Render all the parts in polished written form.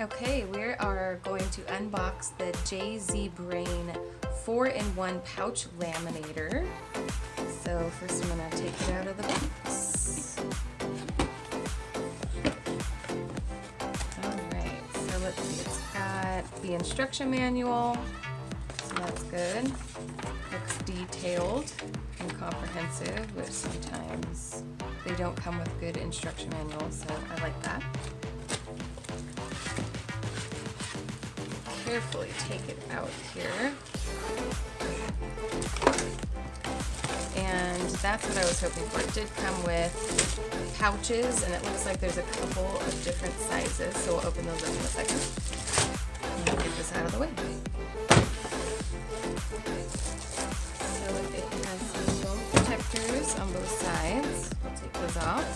Okay, we are going to unbox the JZ Brain 4-in-1 pouch laminator. So first I'm going to take it out of the box. Alright, so let's see, it's got the instruction manual, so that's good. Looks detailed and comprehensive, which sometimes they don't come with good instruction manuals, so I like that. Carefully take it out here. And that's what I was hoping for. It did come with pouches, and it looks like there's a couple of different sizes, so we'll open those up in a second. And I'll get this out of the way. So it has some foam protectors on both sides. I'll take those off.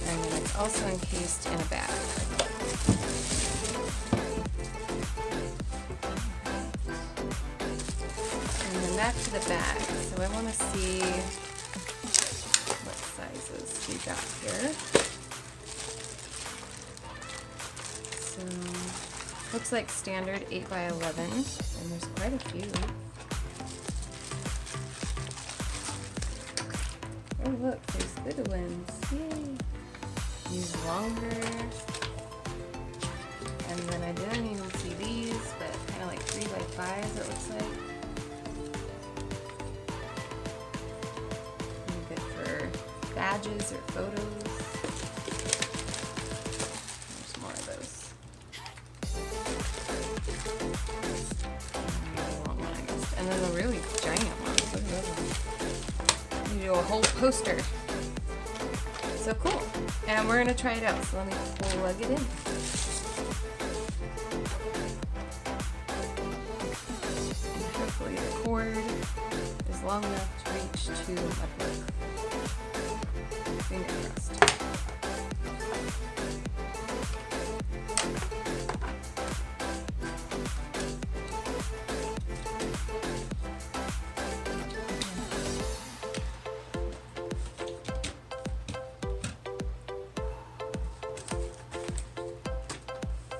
And then it's also encased in a bag. Back to the bag. So I want to see what sizes we got here. So looks like standard 8x11, and there's quite a few. Oh look, there's little ones. Yay! These longer. And then I didn't even see these, but kind of like 3x5s it looks like. Badges or photos. There's more of those. And then the really giant ones. Look at those ones. You do a whole poster. So cool. And we're gonna try it out. So let me plug it in. And hopefully the cord is long enough to reach to my plug. Finger crossed.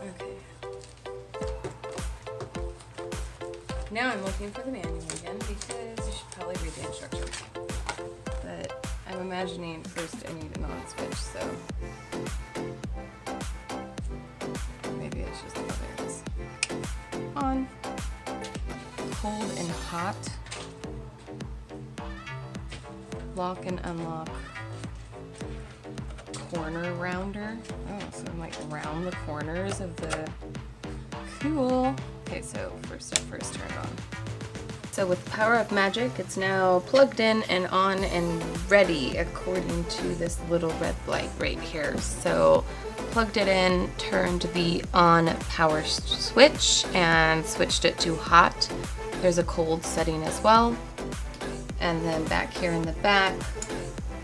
Okay. Now I'm looking for the manual again because you should probably read the instructions. But I'm imagining first I need an on switch, so maybe it's just, oh, there it is. On. Cold and hot. Lock and unlock. Corner rounder. Oh, so I'm like round the corners of the, cool. Okay, so first step first, turn it on. So with the power of magic, it's now plugged in and on and ready according to this little red light right here. So plugged it in, turned the on power switch and switched it to hot. There's a cold setting as well. And then back here in the back,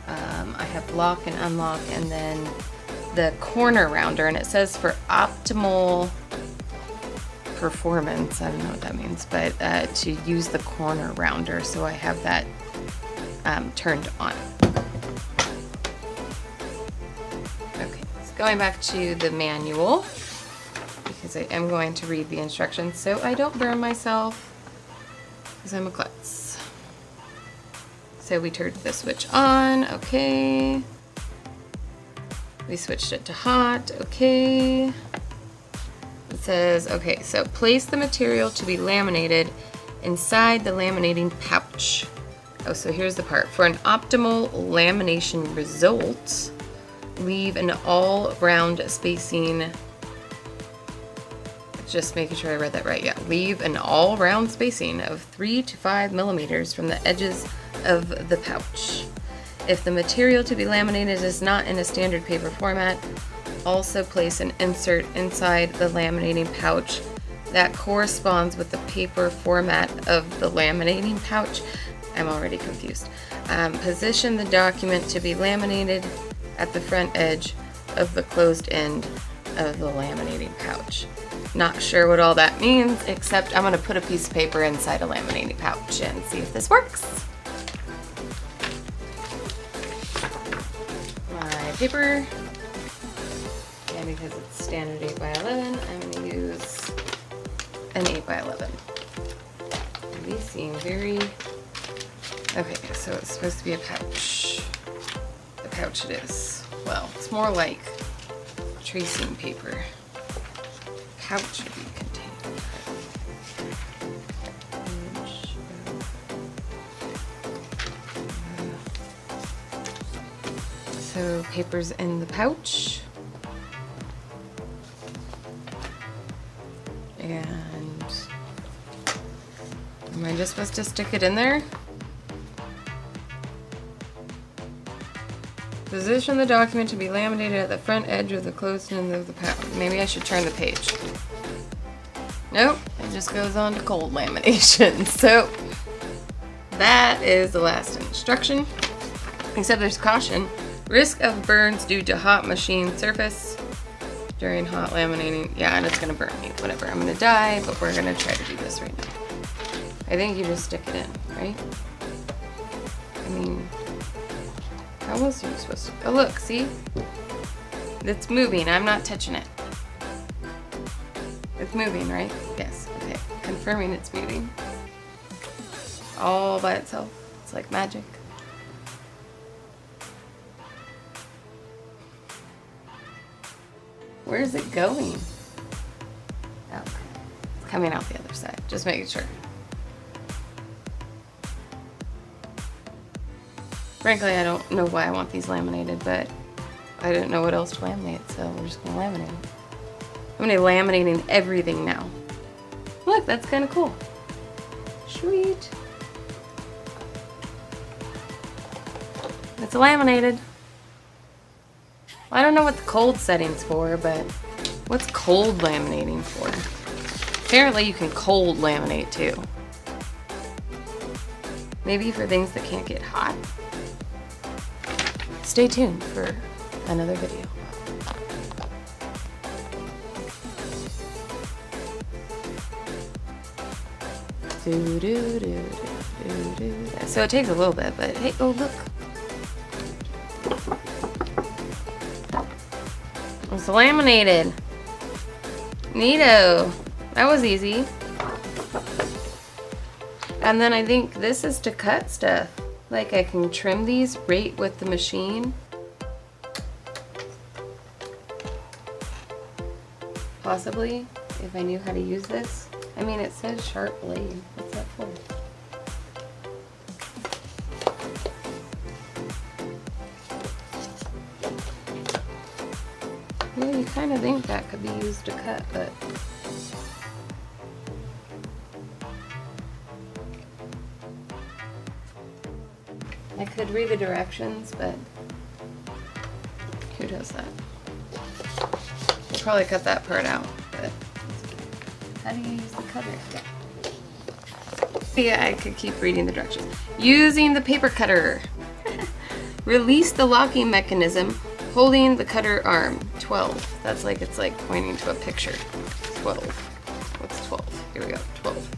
I have lock and unlock, and then the corner rounder, and it says for optimal performance, I don't know what that means, but to use the corner rounder, so I have that turned on. Okay, so going back to the manual, because I am going to read the instructions so I don't burn myself, because I'm a klutz. So we turned the switch on, okay. We switched it to hot, okay. It says, okay, so place the material to be laminated inside the laminating pouch. Oh, so here's the part. For an optimal lamination result, leave an all-round spacing. Just making sure I read that right. Yeah, leave an all-round spacing of 3 to 5 millimeters from the edges of the pouch. If the material to be laminated is not in a standard paper format, also place an insert inside the laminating pouch that corresponds with the paper format of the laminating pouch. I'm already confused. Position the document to be laminated at the front edge of the closed end of the laminating pouch. Not sure what all that means, except I'm going to put a piece of paper inside a laminating pouch and see if this works. My paper. And because it's standard 8x11, I'm going to use an 8x11. These seem very... Okay, so it's supposed to be a pouch. A pouch it is. Well, it's more like tracing paper. Pouch would be contained. So paper's in the pouch. And am I just supposed to stick it in there? Position the document to be laminated at the front edge of the closed end of the pouch. Maybe I should turn the page. Nope, it just goes on to cold lamination. So that is the last instruction. Except there's caution. Risk of burns due to hot machine surface during hot laminating. Yeah, and it's gonna burn me. Whatever, I'm gonna die, but we're gonna try to do this right now. I think you just stick it in, right? I mean, how else are you supposed to? Oh look, see? It's moving, I'm not touching it. It's moving, right? Yes, okay. Confirming it's moving. All by itself. It's like magic. Where is it going? Oh, okay. It's coming out the other side. Just making sure. Frankly, I don't know why I want these laminated, but I didn't know what else to laminate, so we're just gonna laminate it. I'm gonna be laminating everything now. Look, that's kind of cool. Sweet. It's laminated. I don't know what the cold setting's for, but what's cold laminating for? Apparently you can cold laminate too. Maybe for things that can't get hot. Stay tuned for another video. So it takes a little bit, but hey, oh look. It's laminated. Neato. That was easy. And then I think this is to cut stuff. Like I can trim these right with the machine. Possibly, if I knew how to use this. I mean, it says sharp blade. What's that for? Yeah, you kind of think that could be used to cut, but I could read the directions, but who does that? I'll probably cut that part out, but how do you use the cutter? Yeah, I could keep reading the directions. Using the paper cutter. Release the locking mechanism, holding the cutter arm. 12. That's like, it's like pointing to a picture. 12. What's 12? Here we go, 12.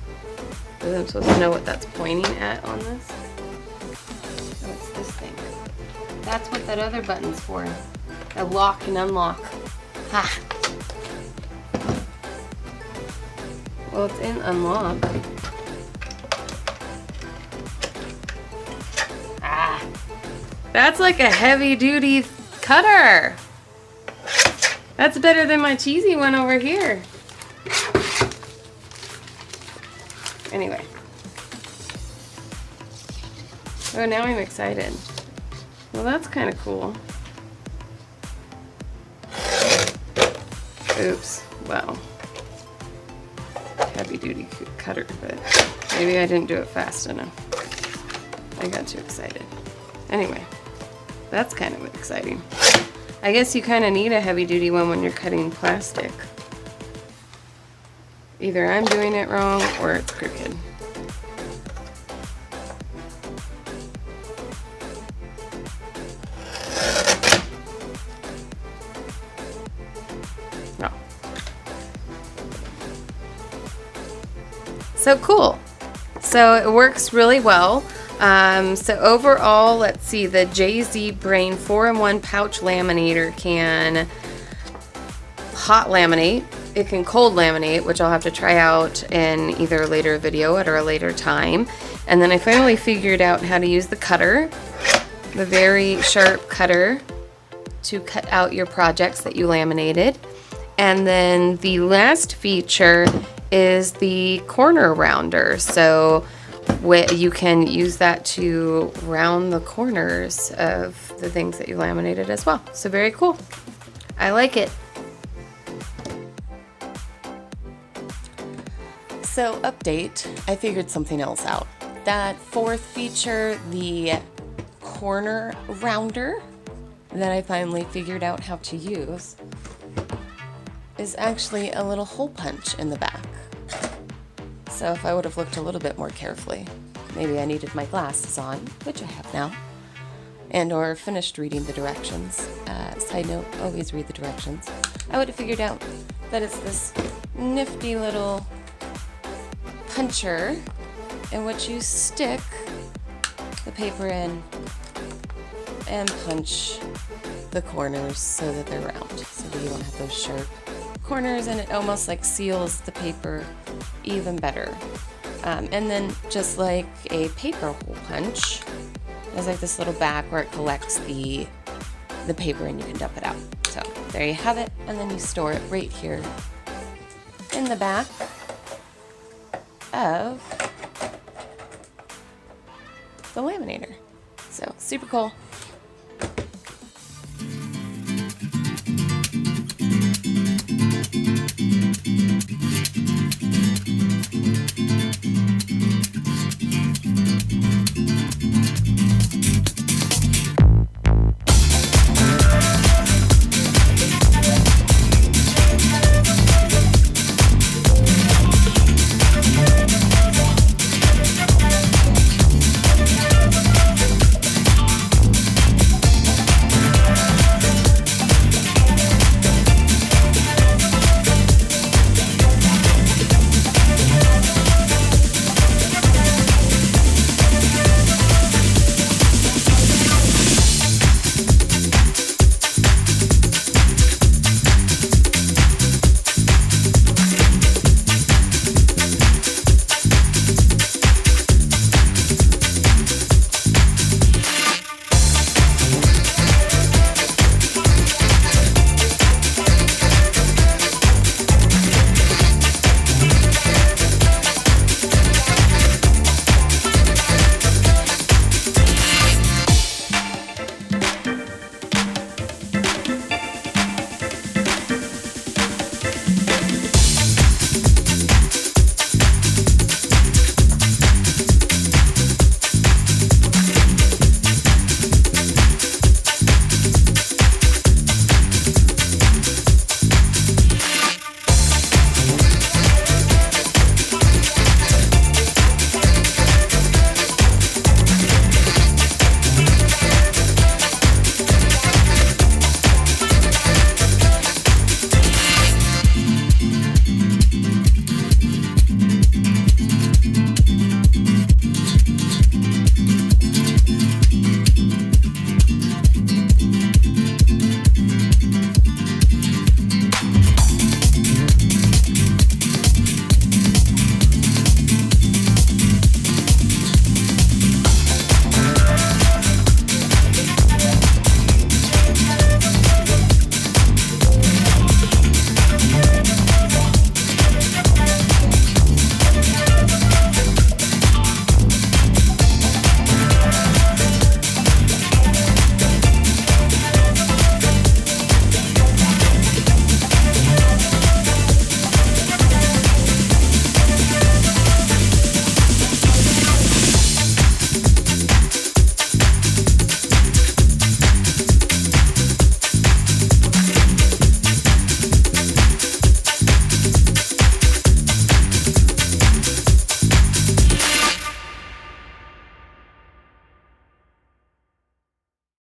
So I'm supposed to know what that's pointing at on this. Oh, it's this thing. That's what that other button's for. A lock and unlock. Ha! Well, it's in unlock. Ah! That's like a heavy duty cutter! That's better than my cheesy one over here. Anyway. Oh, now I'm excited. Well, that's kind of cool. Oops. Well. Heavy duty cutter, but maybe I didn't do it fast enough. I got too excited. Anyway, that's kind of exciting. I guess you kind of need a heavy duty one when you're cutting plastic. Either I'm doing it wrong or it's crooked. No. So cool. So it works really well. So overall, let's see, the JZ Brain 4-in-1 pouch laminator can hot laminate. It can cold laminate, which I'll have to try out in either a later video or a later time. And then I finally figured out how to use the cutter, the very sharp cutter, to cut out your projects that you laminated. And then the last feature is the corner rounder. So you can use that to round the corners of the things that you laminated as well. So very cool. I like it. So update, I figured something else out. That fourth feature, the corner rounder, that I finally figured out how to use, is actually a little hole punch in the back. So if I would have looked a little bit more carefully, maybe I needed my glasses on, which I have now, and or finished reading the directions. Side note, always read the directions. I would have figured out that it's this nifty little puncher in which you stick the paper in and punch the corners so that they're round, so that you don't have those sharp corners, and it almost like seals the paper even better. And then just like a paper hole punch, there's like this little back where it collects the paper and you can dump it out. So there you have it, and then you store it right here in the back of the laminator. So super cool.